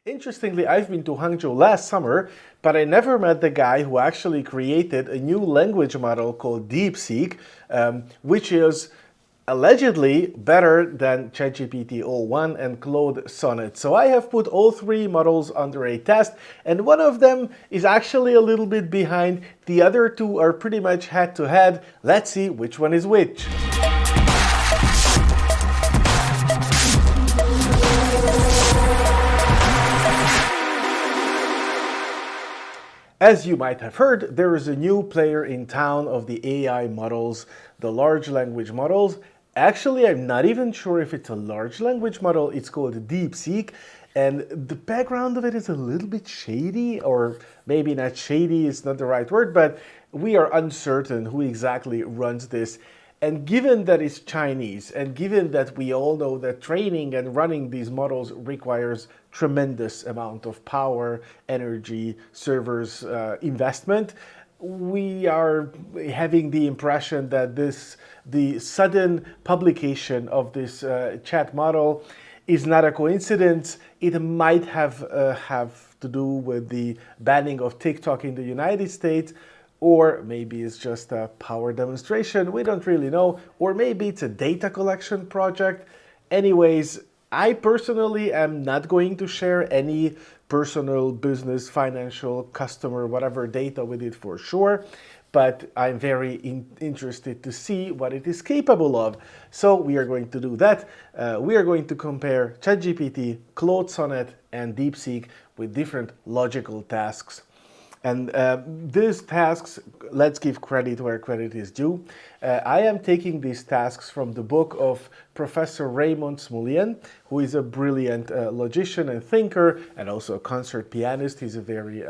Interestingly, I've been to Hangzhou last summer, but I never met the guy who actually created a new language model called DeepSeek, which is allegedly better than ChatGPT R1 and Claude Sonnet. So I have put all three models under a test, and one of them is actually a little bit behind. The other two are pretty much head to head. Let's see which one is which. As you might have heard, there is a new player in town of the AI models, the large language models. Actually, I'm not even sure if it's a large language model. It's called DeepSeek, and the background of it is a little bit shady, or maybe not shady, it's not the right word, but we are uncertain who exactly runs this. And given that it's Chinese, and given that we all know that training and running these models requires tremendous amount of power, energy, servers, investment, we are having the impression that the sudden publication of this chat model is not a coincidence. It might have to do with the banning of TikTok in the United States, or maybe it's just a power demonstration, we don't really know, or maybe it's a data collection project. Anyways, I personally am not going to share any personal, business, financial, customer, whatever data with it for sure, but I'm very interested to see what it is capable of. So we are going to do that. We are going to compare ChatGPT, Claude Sonnet, and DeepSeek with different logical tasks. And these tasks, let's give credit where credit is due. I am taking these tasks from the book of Professor Raymond Smullyan, who is a brilliant logician and thinker, and also a concert pianist. He's a very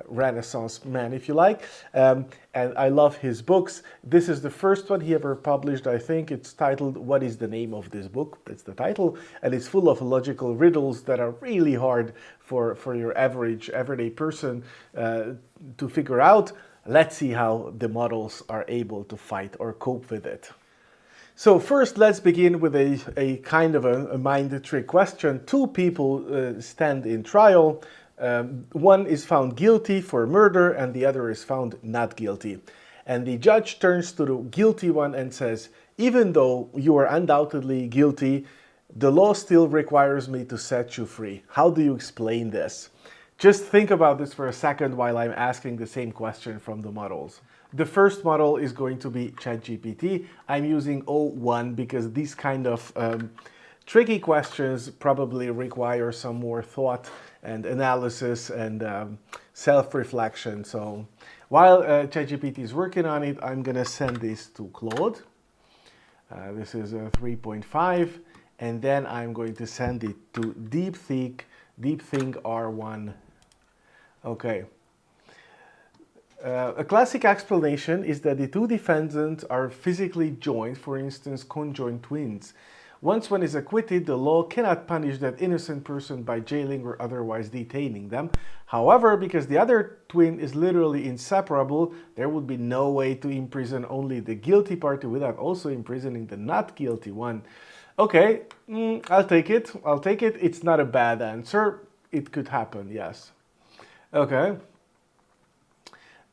Renaissance man, if you like. And I love his books. This is the first one he ever published, I think. It's titled, "What is the name of this book?" That's the title. And it's full of logical riddles that are really hard for your average, everyday person to figure out. Let's see how the models are able to fight or cope with it. So first, let's begin with a kind of a mind trick question. Two people stand in trial. One is found guilty for murder and the other is found not guilty. And the judge turns to the guilty one and says, "Even though you are undoubtedly guilty, the law still requires me to set you free. How do you explain this?" Just think about this for a second while I'm asking the same question from the models. The first model is going to be ChatGPT. I'm using O1 because these kind of tricky questions probably require some more thought and analysis and self-reflection. So while ChatGPT is working on it, I'm going to send this to Claude. This is a 3.5. And then I'm going to send it to DeepThink R1. Okay. A classic explanation is that the two defendants are physically joined, for instance, conjoined twins. Once one is acquitted, the law cannot punish that innocent person by jailing or otherwise detaining them. However, because the other twin is literally inseparable, there would be no way to imprison only the guilty party without also imprisoning the not guilty one. Okay, I'll take it. I'll take it. It's not a bad answer. It could happen, yes. Okay.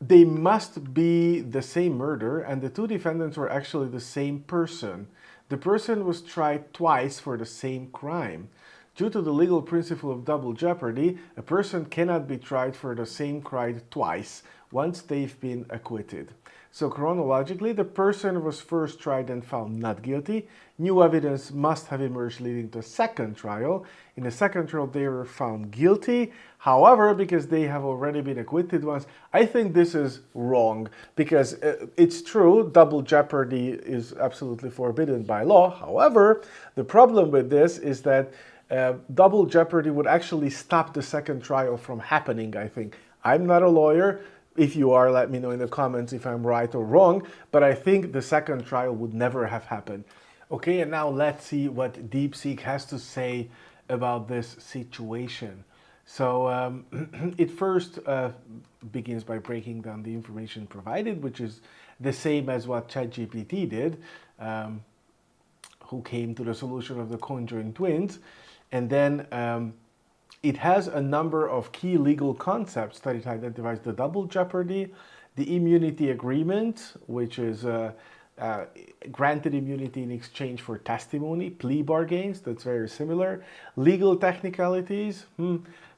They must be the same murder, and the two defendants were actually the same person. The person was tried twice for the same crime. Due to the legal principle of double jeopardy, a person cannot be tried for the same crime twice, once they've been acquitted. So chronologically, the person was first tried and found not guilty. New evidence must have emerged leading to a second trial. In the second trial, they were found guilty. However, because they have already been acquitted once, I think this is wrong. Because it's true, double jeopardy is absolutely forbidden by law. However, the problem with this is that double jeopardy would actually stop the second trial from happening, I think. I'm not a lawyer. If you are, let me know in the comments if I'm right or wrong, but I think the second trial would never have happened. Okay, and now let's see what DeepSeek has to say about this situation. So it first begins by breaking down the information provided, which is the same as what ChatGPT did, who came to the solution of the conjoined twins. And then It has a number of key legal concepts that it identifies: the double jeopardy, the immunity agreement, which is granted immunity in exchange for testimony, plea bargains, that's very similar, legal technicalities,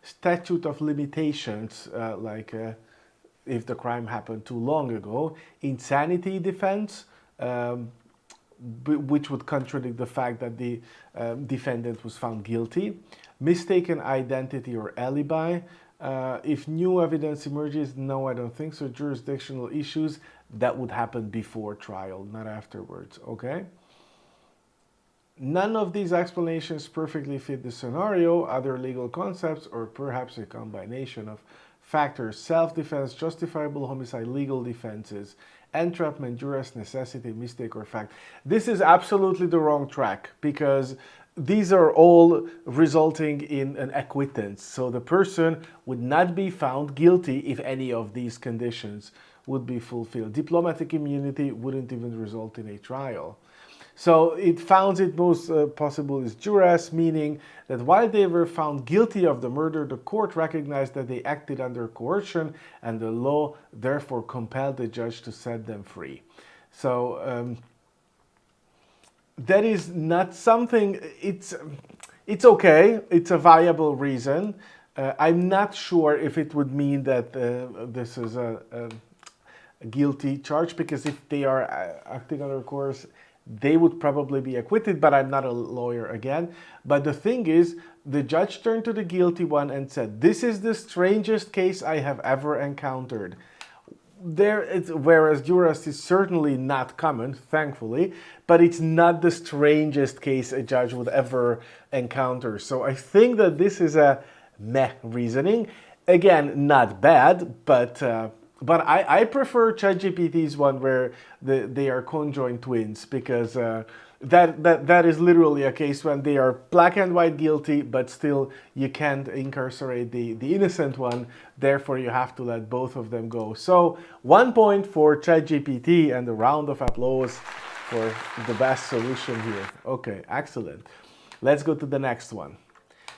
statute of limitations, if the crime happened too long ago, insanity defense, which would contradict the fact that the defendant was found guilty, mistaken identity or alibi. If new evidence emerges, no, I don't think so. Jurisdictional issues, that would happen before trial, not afterwards, okay? None of these explanations perfectly fit the scenario, other legal concepts, or perhaps a combination of factors: self-defense, justifiable homicide, legal defenses, entrapment, duress, necessity, mistake, or fact. This is absolutely the wrong track, because these are all resulting in an acquittance. So the person would not be found guilty if any of these conditions would be fulfilled. Diplomatic immunity wouldn't even result in a trial. So it found it most possible is duress, meaning that while they were found guilty of the murder, the court recognized that they acted under coercion, and the law therefore compelled the judge to set them free. So that is not something, it's okay, it's a viable reason. I'm not sure if it would mean that this is a guilty charge, because if they are acting under coercion, they would probably be acquitted, but I'm not a lawyer again. But the thing is, the judge turned to the guilty one and said, this is the strangest case I have ever encountered. Whereas duress is certainly not common, thankfully, but it's not the strangest case a judge would ever encounter. So I think that this is a meh reasoning. Again, not bad, but I prefer ChatGPT's one where they are conjoined twins, because that is literally a case when they are black and white guilty, but still you can't incarcerate the innocent one. Therefore, you have to let both of them go. So 1 point for ChatGPT, and a round of applause for the best solution here. Okay, excellent. Let's go to the next one.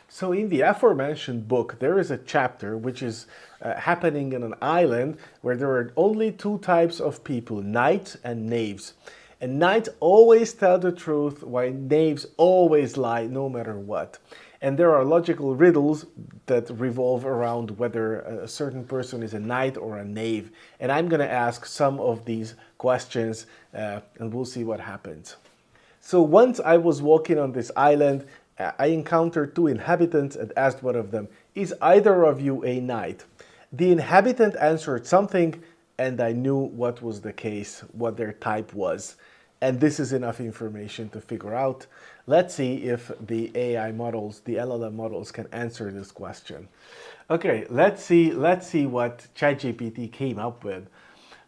So in the aforementioned book, there is a chapter which is happening in an island where there are only two types of people, knights and knaves. And knights always tell the truth, while knaves always lie no matter what. And there are logical riddles that revolve around whether a certain person is a knight or a knave. And I'm going to ask some of these questions and we'll see what happens. So once I was walking on this island, I encountered two inhabitants and asked one of them, "Is either of you a knight?" The inhabitant answered something, and I knew what was the case, what their type was. And this is enough information to figure out. Let's see if the AI models, the LLM models, can answer this question. Okay, let's see what ChatGPT came up with.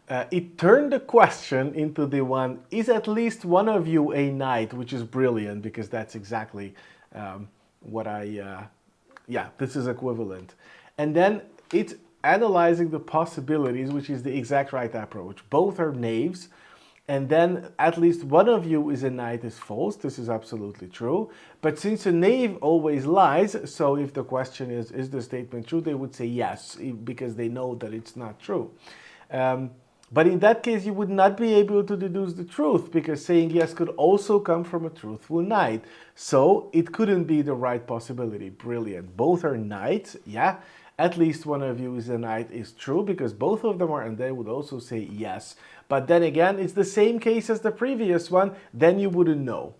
It turned the question into the one, "Is at least one of you a knight?" which is brilliant, because that's exactly this is equivalent. And then it's analyzing the possibilities, which is the exact right approach. Both are knaves, and then "at least one of you is a knight" is false. This is absolutely true. But since a knave always lies, so if the question is the statement true, they would say yes, because they know that it's not true. But in that case, you would not be able to deduce the truth, because saying yes could also come from a truthful knight. So it couldn't be the right possibility. Brilliant. Both are knights, yeah. "At least one of you is a knight" is true, because both of them are, and they would also say yes. But then again, it's the same case as the previous one, then you wouldn't know.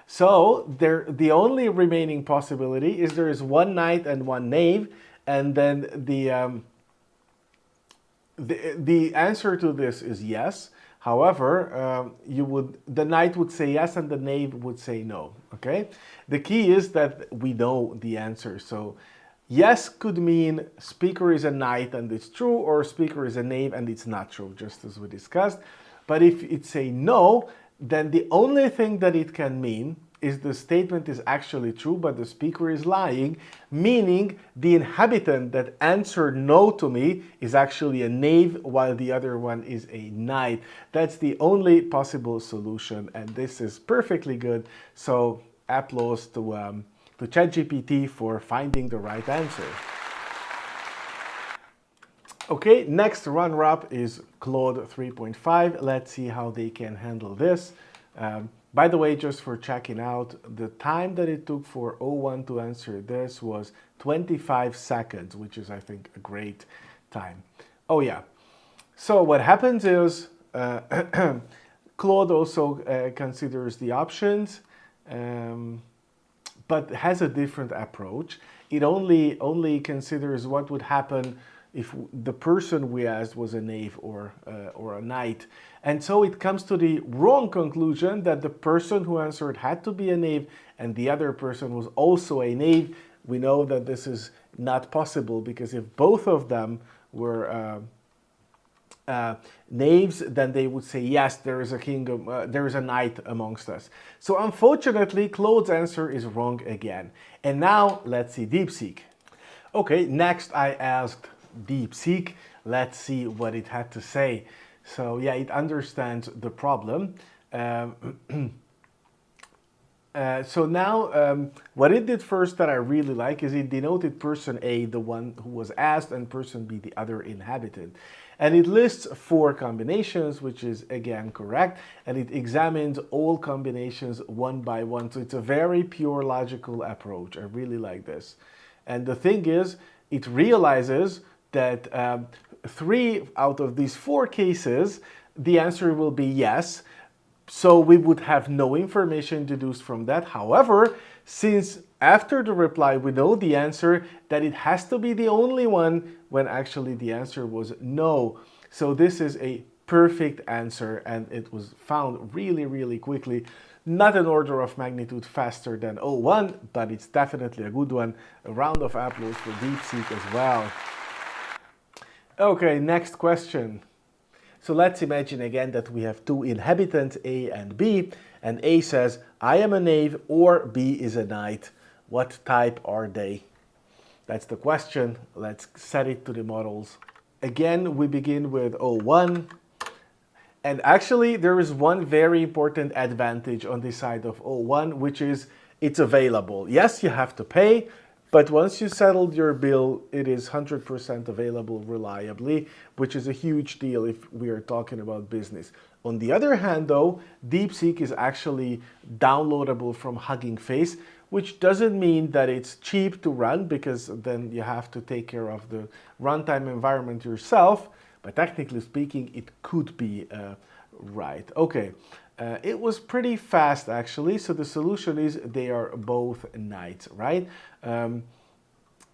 So the only remaining possibility is there is one knight and one knave, and then the answer to this is yes. However, the knight would say yes and the knave would say no, okay? The key is that we know the answer. So yes could mean speaker is a knight and it's true, or speaker is a knave and it's not true, just as we discussed. But if it's a no, then the only thing that it can mean is the statement is actually true, but the speaker is lying, meaning the inhabitant that answered no to me is actually a knave, while the other one is a knight. That's the only possible solution, and this is perfectly good. So applause to to ChatGPT for finding the right answer. Okay, next runner-up is Claude 3.5. Let's see how they can handle this. By the way, just for checking out, the time that it took for O1 to answer this was 25 seconds, which is, I think, a great time. Oh yeah, so what happens is Claude also considers the options, but has a different approach. It only considers what would happen if the person we asked was a knave or a knight. And so it comes to the wrong conclusion that the person who answered had to be a knave and the other person was also a knave. We know that this is not possible because if both of them were knaves, then they would say, yes, there is a kingdom, there is a knight amongst us. So unfortunately, Claude's answer is wrong again. And now let's see DeepSeek. Okay, next I asked DeepSeek. Let's see what it had to say. So yeah, it understands the problem. So now what it did first that I really like is it denoted person A, the one who was asked, and person B, the other inhabitant. And it lists 4 combinations, which is again correct, and it examines all combinations one by one. So it's a very pure logical approach. I really like this. And the thing is, it realizes that 3 out of these 4 cases, the answer will be yes. So we would have no information deduced from that. However, since after the reply we know the answer, that it has to be the only one when actually the answer was no. So this is a perfect answer and it was found really, really quickly. Not an order of magnitude faster than O1, but it's definitely a good one. A round of applause for DeepSeek as well. Okay, next question. So let's imagine again that we have 2 inhabitants, A and B, and A says, I am a knave, or B is a knight. What type are they? That's the question. Let's set it to the models. Again, we begin with O1. And actually, there is one very important advantage on the side of O1, which is it's available. Yes, you have to pay, but once you settled your bill, it is 100% available reliably, which is a huge deal if we are talking about business. On the other hand, though, DeepSeek is actually downloadable from Hugging Face, which doesn't mean that it's cheap to run, because then you have to take care of the runtime environment yourself. But technically speaking, it could be right. Okay, it was pretty fast actually. So the solution is they are both knights, right?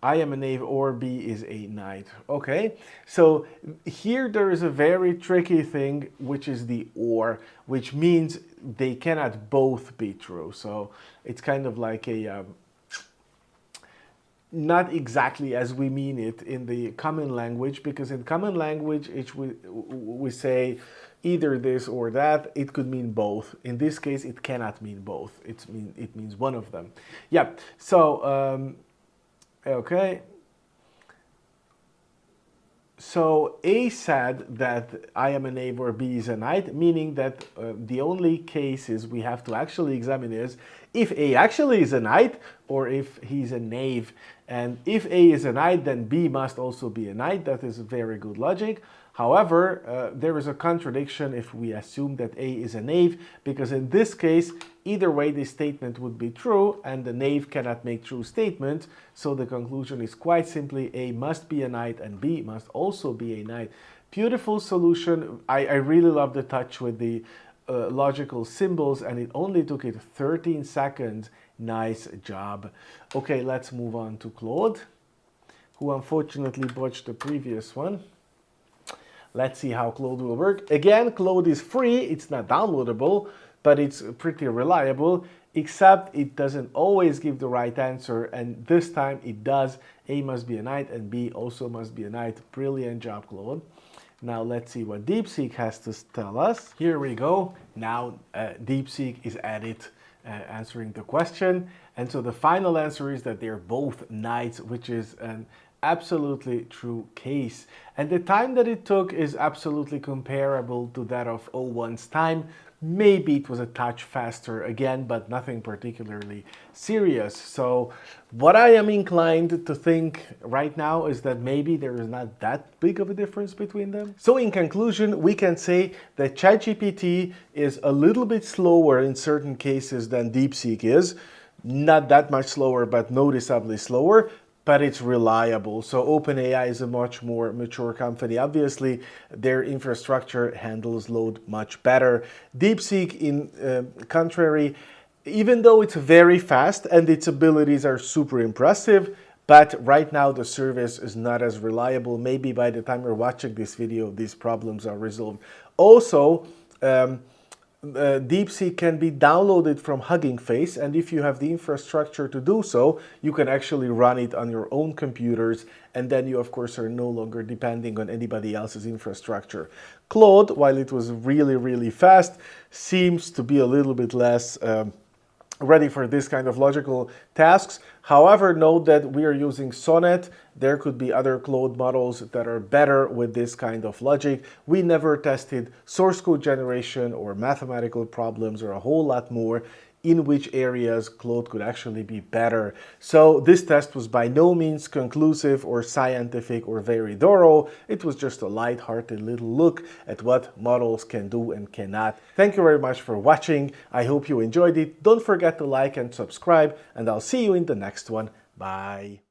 I am a knave or B is a knight. Okay, so here there is a very tricky thing, which is the or, which means they cannot both be true. So it's kind of like a not exactly as we mean it in the common language, because in common language we say either this or that. It could mean both. In this case, it cannot mean both. It means one of them. Yeah, so okay. So A said that I am a knave or B is a knight, meaning that the only cases we have to actually examine is if A actually is a knight or if he's a knave. And if A is a knight, then B must also be a knight. That is very good logic. However, there is a contradiction if we assume that A is a knave, because in this case, either way the statement would be true and the knave cannot make true statements. So the conclusion is quite simply A must be a knight and B must also be a knight. Beautiful solution. I really love the touch with the logical symbols, and it only took it 13 seconds. Nice job. Okay, let's move on to Claude, who unfortunately botched the previous one. Let's see how Claude will work. Again, Claude is free. It's not downloadable, but it's pretty reliable, except it doesn't always give the right answer, and this time it does. A must be a knight and B also must be a knight. Brilliant job, Claude. Now let's see what DeepSeek has to tell us. Here we go. Now DeepSeek is at it, answering the question. And so the final answer is that they're both knights, which is an absolutely true case. And the time that it took is absolutely comparable to that of O1's time. Maybe it was a touch faster again, but nothing particularly serious. So what I am inclined to think right now is that maybe there is not that big of a difference between them. So in conclusion, we can say that ChatGPT is a little bit slower in certain cases than DeepSeek is. Not that much slower, but noticeably slower, but it's reliable. So OpenAI is a much more mature company. Obviously, their infrastructure handles load much better. DeepSeek, in contrary, even though it's very fast and its abilities are super impressive, but right now the service is not as reliable. Maybe by the time you're watching this video, these problems are resolved. Also, DeepSeek can be downloaded from Hugging Face, and if you have the infrastructure to do so, you can actually run it on your own computers, and then you of course are no longer depending on anybody else's infrastructure. Claude, while it was really fast, seems to be a little bit less ready for this kind of logical tasks. However, note that we are using Sonnet. There could be other Claude models that are better with this kind of logic. We never tested source code generation or mathematical problems or a whole lot more in which areas Claude could actually be better. So this test was by no means conclusive or scientific or very thorough. It was just a light-hearted little look at what models can do and cannot. Thank you very much for watching. I hope you enjoyed it. Don't forget to like and subscribe, and I'll see you in the next one. Bye.